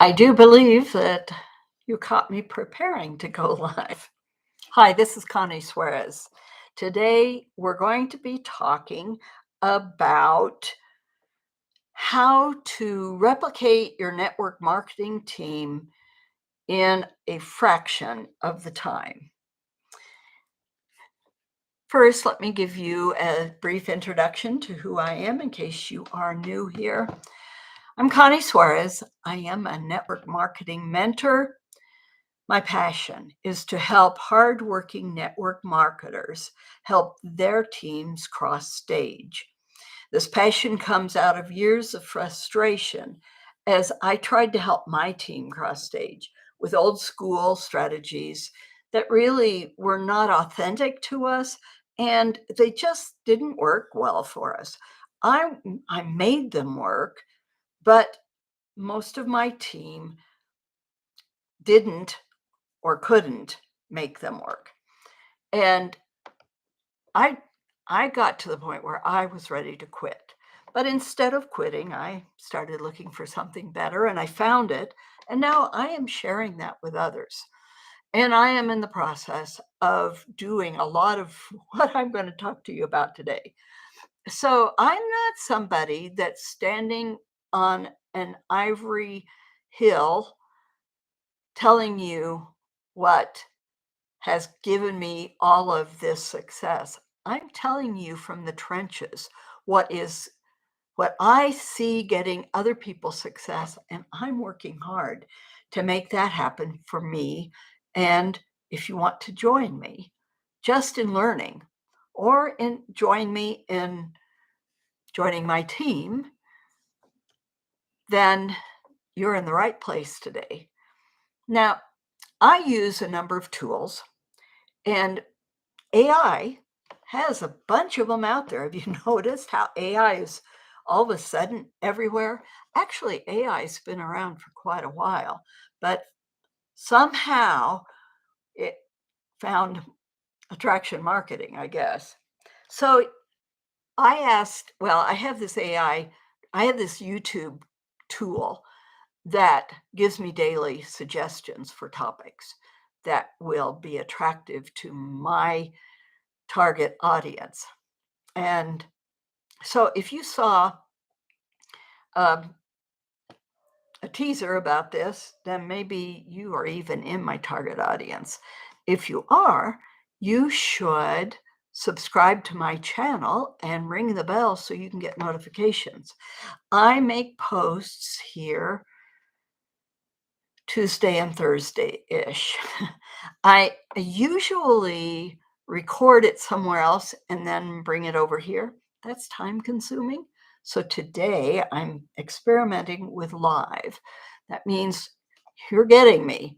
I do believe that you caught me preparing to go live. Hi, this is Connie Suarez. Today, we're going to be talking about how to replicate your network marketing team in a fraction of the time. First, let me give you a brief introduction to who I am in case you are new here. I'm Connie Suarez. I am a network marketing mentor. My passion is to help hardworking network marketers help their teams cross stage. This passion comes out of years of frustration as I tried to help my team cross stage with old school strategies that really were not authentic to us and they just didn't work well for us. I made them work, but most of my team didn't or couldn't make them work. And I got to the point where I was ready to quit. But instead of quitting, I started looking for something better and I found it. And now I am sharing that with others. And I am in the process of doing a lot of what I'm going to talk to you about today. So I'm not somebody that's standing on an ivory hill telling you what has given me all of this success. I'm telling you from the trenches what I see getting other people success, and I'm working hard to make that happen for me. And if you want to join me just in learning or join me in joining my team, then you're in the right place today. Now, I use a number of tools, and AI has a bunch of them out there. Have you noticed how AI is all of a sudden everywhere? Actually, AI has been around for quite a while, but somehow it found attraction marketing, I guess. So I have this AI, I have this YouTube tool that gives me daily suggestions for topics that will be attractive to my target audience. And so if you saw a teaser about this, then maybe you are even in my target audience. If you are, you should subscribe to my channel and ring the bell so you can get notifications. I make posts here Tuesday and Thursday-ish. I usually record it somewhere else and then bring it over here. That's time consuming. So today I'm experimenting with live. That means you're getting me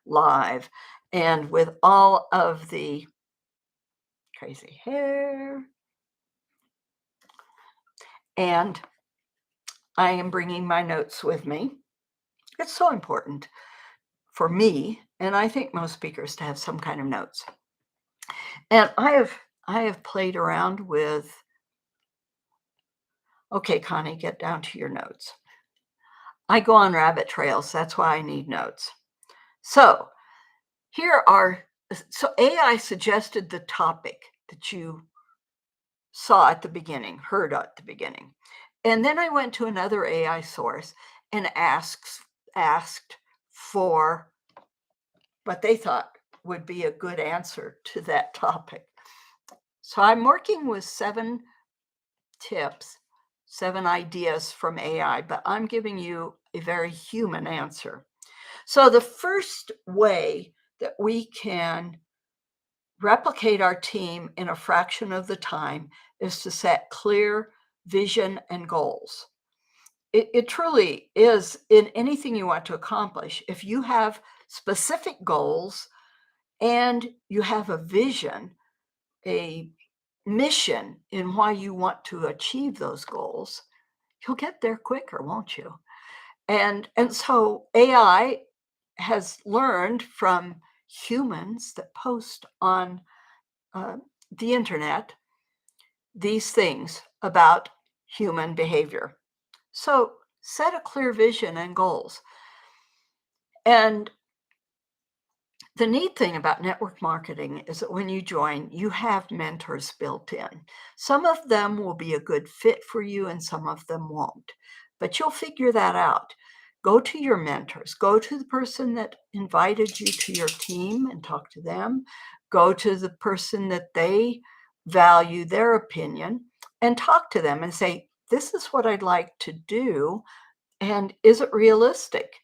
live and with all of the crazy hair. And I am bringing my notes with me. It's so important for me, and I think most speakers, to have some kind of notes. And I have played around with, okay, Connie, get down to your notes. I go on rabbit trails. That's why I need notes. So AI suggested the topic that you saw at the beginning, heard at the beginning. And then I went to another AI source and asked for what they thought would be a good answer to that topic. So I'm working with 7 tips, 7 ideas from AI, but I'm giving you a very human answer. So the first way that we can replicate our team in a fraction of the time is to set clear vision and goals. It truly is in anything you want to accomplish. If you have specific goals and you have a vision, a mission in why you want to achieve those goals, you'll get there quicker, won't you? And so AI has learned from humans that post on uh, the internet these things about human behavior. So set a clear vision and goals. And the neat thing about network marketing is that when you join, you have mentors built in. Some of them will be a good fit for you and some of them won't, but you'll figure that out. Go to your mentors, go to the person that invited you to your team and talk to them. Go to the person that they value their opinion and talk to them and say, this is what I'd like to do. And is it realistic?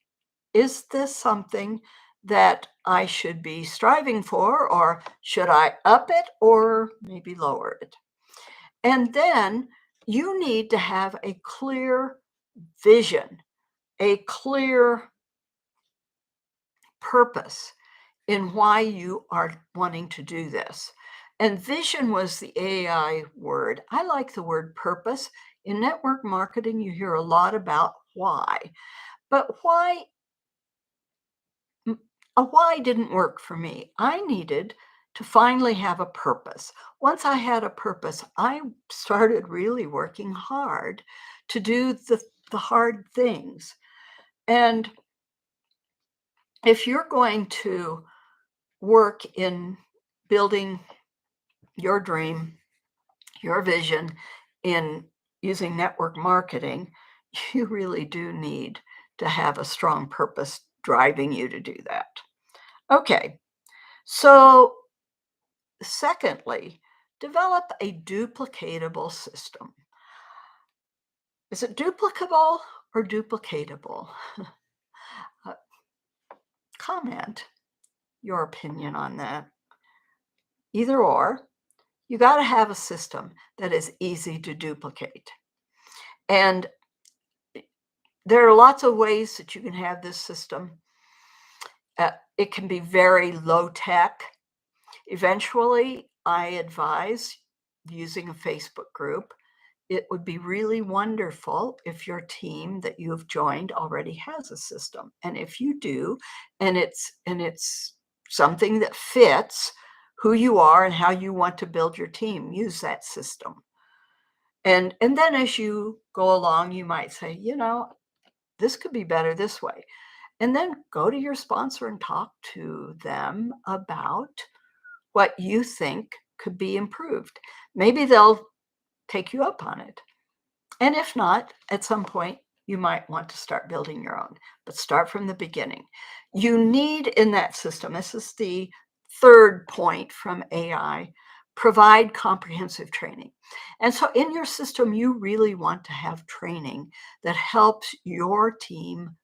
Is this something that I should be striving for, or should I up it or maybe lower it? And then you need to have a clear vision, a clear purpose in why you are wanting to do this. And vision was the AI word. I like the word purpose. In network marketing, you hear a lot about why, but a why didn't work for me. I needed to finally have a purpose. Once I had a purpose, I started really working hard to do the hard things. And if you're going to work in building your dream, your vision in using network marketing, you really do need to have a strong purpose driving you to do that. Okay, so secondly, develop a duplicatable system. Is it duplicable or duplicatable? Uh, Comment your opinion on that. Either or, you got to have a system that is easy to duplicate. And there are lots of ways that you can have this system. It can be very low tech. Eventually, I advise using a Facebook group. It would be really wonderful if your team that you have joined already has a system. And if you do, and it's something that fits who you are and how you want to build your team, use that system. And then as you go along, you might say, this could be better this way. And then go to your sponsor and talk to them about what you think could be improved. Maybe they'll take you up on it. And if not, at some point, you might want to start building your own, but start from the beginning. You need in that system, this is the third point from AI, provide comprehensive training. And so in your system, you really want to have training that helps your team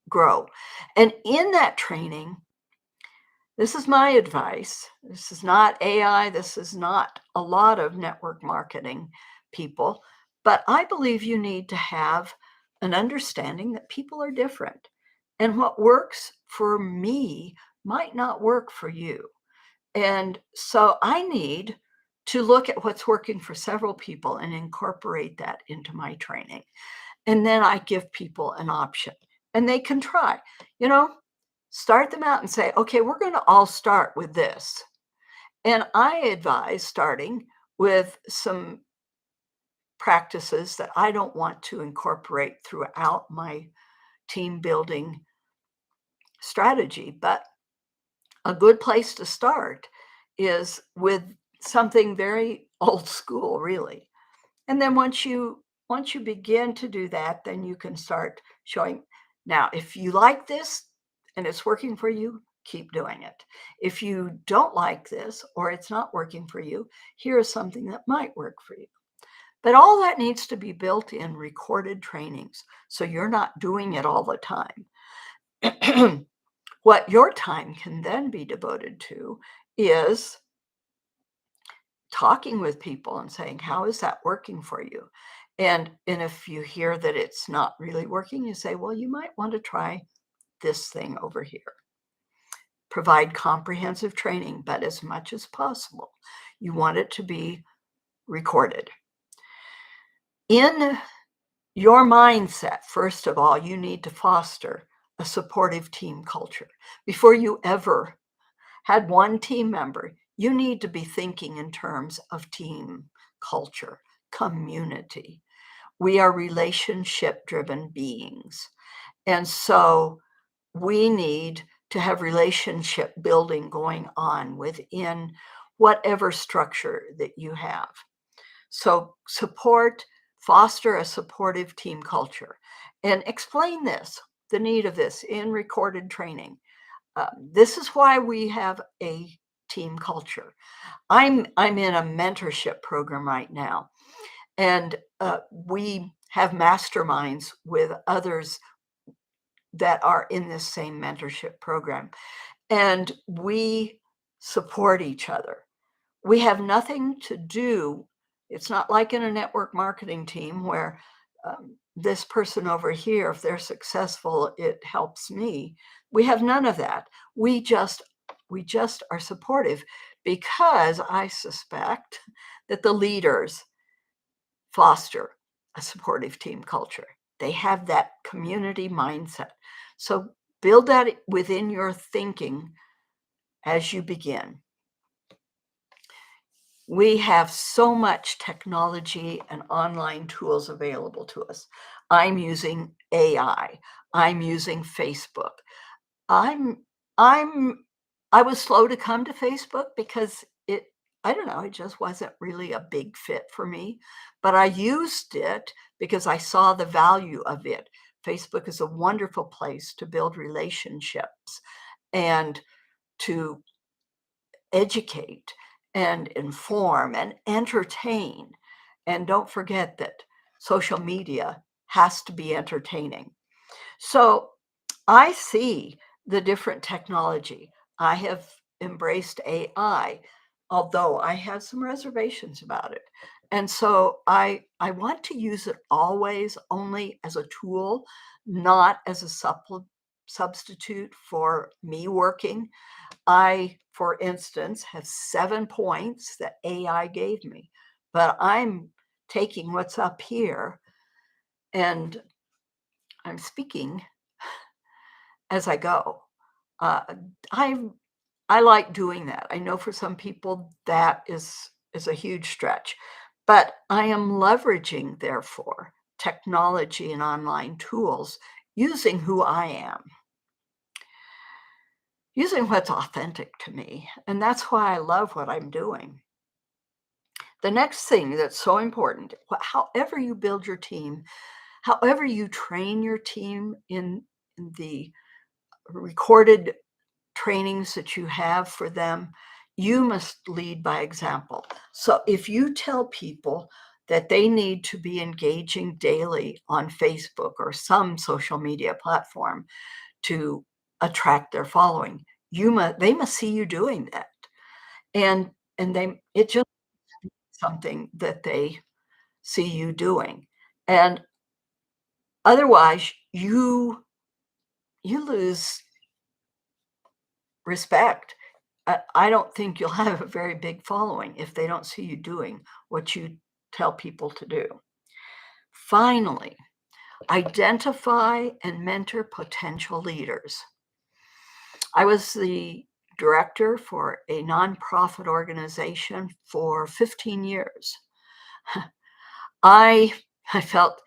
grow. And in that training, this is my advice. This is not AI. This is not a lot of network marketing people, but I believe you need to have an understanding that people are different. And what works for me might not work for you. And so I need to look at what's working for several people and incorporate that into my training. And then I give people an option and they can try. You know, start them out and say, okay, we're going to all start with this. And I advise starting with some practices that I don't want to incorporate throughout my team building strategy. But a good place to start is with something very old school, really. And then once you begin to do that, then you can start showing. Now, if you like this and it's working for you, keep doing it. If you don't like this or it's not working for you, here is something that might work for you. But all that needs to be built in recorded trainings, so you're not doing it all the time. What your time can then be devoted to is talking with people and saying, how is that working for you? And if you hear that it's not really working, you say, well, you might want to try this thing over here. Provide comprehensive training, but as much as possible, you want it to be recorded. In Your mindset, first of all, you need to foster a supportive team culture. Before you ever had one team member, you need to be thinking in terms of team culture, community. We are relationship driven beings. And so we need to have relationship building going on within whatever structure that you have. So foster a supportive team culture, and explain the need of this in recorded training. This is why we have a team culture. I'm in a mentorship program right now, and we have masterminds with others that are in this same mentorship program, and we support each other. We have nothing to do. It's not like in a network marketing team where this person over here, if they're successful, it helps me. We have none of that. We just are supportive because I suspect that the leaders foster a supportive team culture. They have that community mindset. So build that within your thinking as you begin. We have so much technology and online tools available to us. I'm using AI. I'm using Facebook. I'm I'm I was slow to come to Facebook because I don't know, it just wasn't really a big fit for me, but I used it because I saw the value of it. Facebook is a wonderful place to build relationships and to educate and inform and entertain. And don't forget that social media has to be entertaining. So I see the different technology. I have embraced AI, although I have some reservations about it. And so I want to use it always only as a tool, not as a substitute for me working. I, for instance, have 7 points that AI gave me, but I'm taking what's up here and I'm speaking as I go. Uh, I I like doing that. I know for some people that is a huge stretch, but I am leveraging, therefore, technology and online tools using who I am, using what's authentic to me. And that's why I love what I'm doing. The next thing that's so important, however you build your team, however you train your team in the recorded trainings that you have for them, you must lead by example. So if you tell people that they need to be engaging daily on Facebook or some social media platform to attract their following, they must see you doing that. And it just something that they see you doing. And otherwise, you lose respect. I don't think you'll have a very big following if they don't see you doing what you tell people to do. Finally, identify and mentor potential leaders. I was the director for a nonprofit organization for 15 years. I I felt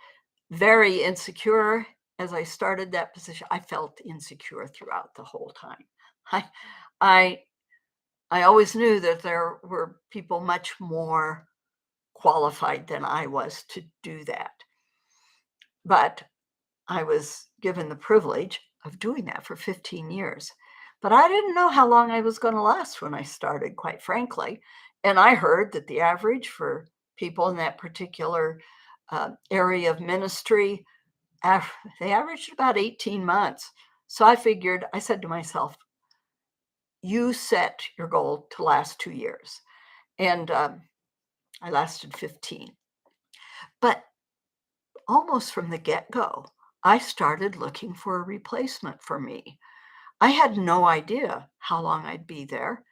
very insecure as I started that position. I felt insecure throughout the whole time. I I I always knew that there were people much more qualified than I was to do that. But I was given the privilege of doing that for 15 years. But I didn't know how long I was going to last when I started, quite frankly. And I heard that the average for people in that particular area of ministry, they averaged about 18 months. So I said to myself, you set your goal to last 2 years. And I lasted 15. But almost from the get go, I started looking for a replacement for me. I had no idea how long I'd be there,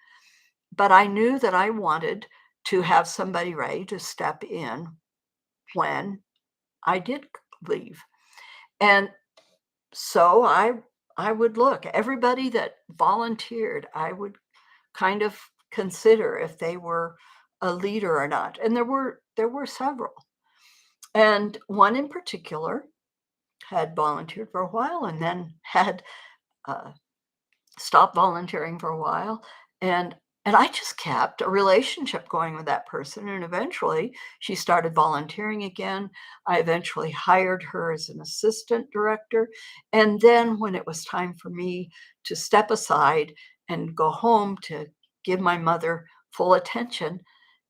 but I knew that I wanted to have somebody ready to step in when I did leave. And so I would look, everybody that volunteered, I would kind of consider if they were a leader or not. And there were several. And one in particular had volunteered for a while and then had uh, stopped volunteering for a while. And I just kept a relationship going with that person. And eventually she started volunteering again. I eventually hired her as an assistant director. And then when it was time for me to step aside and go home to give my mother full attention,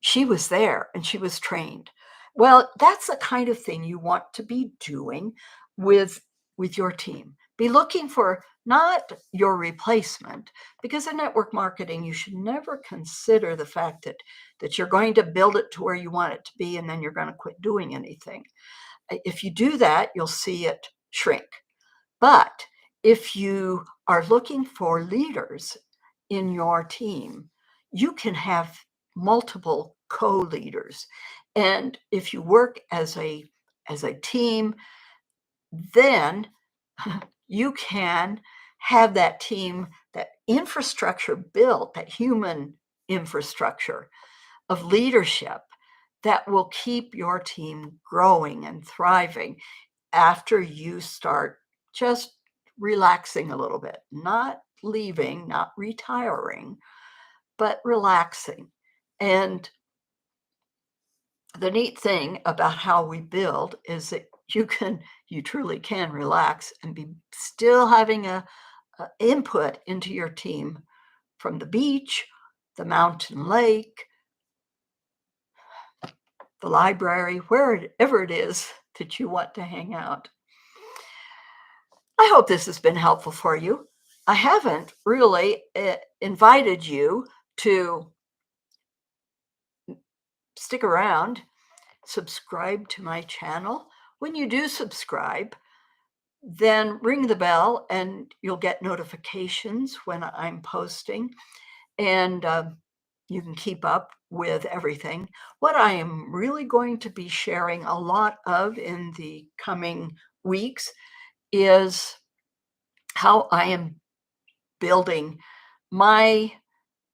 she was there and she was trained. Well, that's the kind of thing you want to be doing with with your team. Be looking for not your replacement, because in network marketing, you should never consider the fact that you're going to build it to where you want it to be and then you're going to quit doing anything. If you do that, you'll see it shrink. But if you are looking for leaders in your team, you can have multiple co-leaders. And if you work as a team, then you can have that team, that infrastructure built, that human infrastructure of leadership that will keep your team growing and thriving after you start just relaxing a little bit, not leaving, not retiring, but relaxing. And the neat thing about how we build is that you truly can relax and be still having a input into your team from the beach, the mountain lake, the library, wherever it is that you want to hang out. I hope this has been helpful for you. I haven't really invited you to stick around, subscribe to my channel. When you do subscribe, then ring the bell and you'll get notifications when I'm posting. And you can keep up with everything. What I am really going to be sharing a lot of in the coming weeks is how I am building my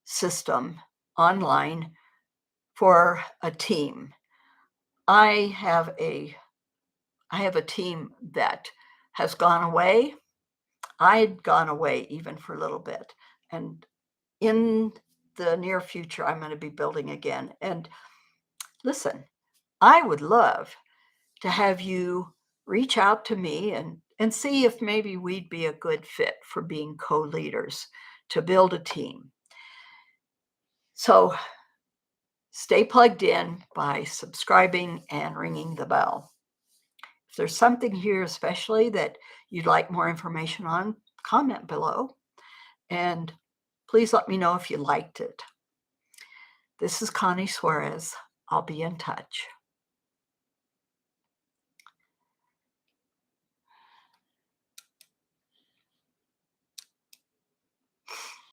system online for a team. I have a team that has gone away. I'd gone away even for a little bit. And in the near future, I'm going to be building again. And listen, I would love to have you reach out to me and see if maybe we'd be a good fit for being co-leaders to build a team. So stay plugged in by subscribing and ringing the bell. If there's something here especially that you'd like more information on, comment below. And please let me know if you liked it. This is Connie Suarez. I'll be in touch.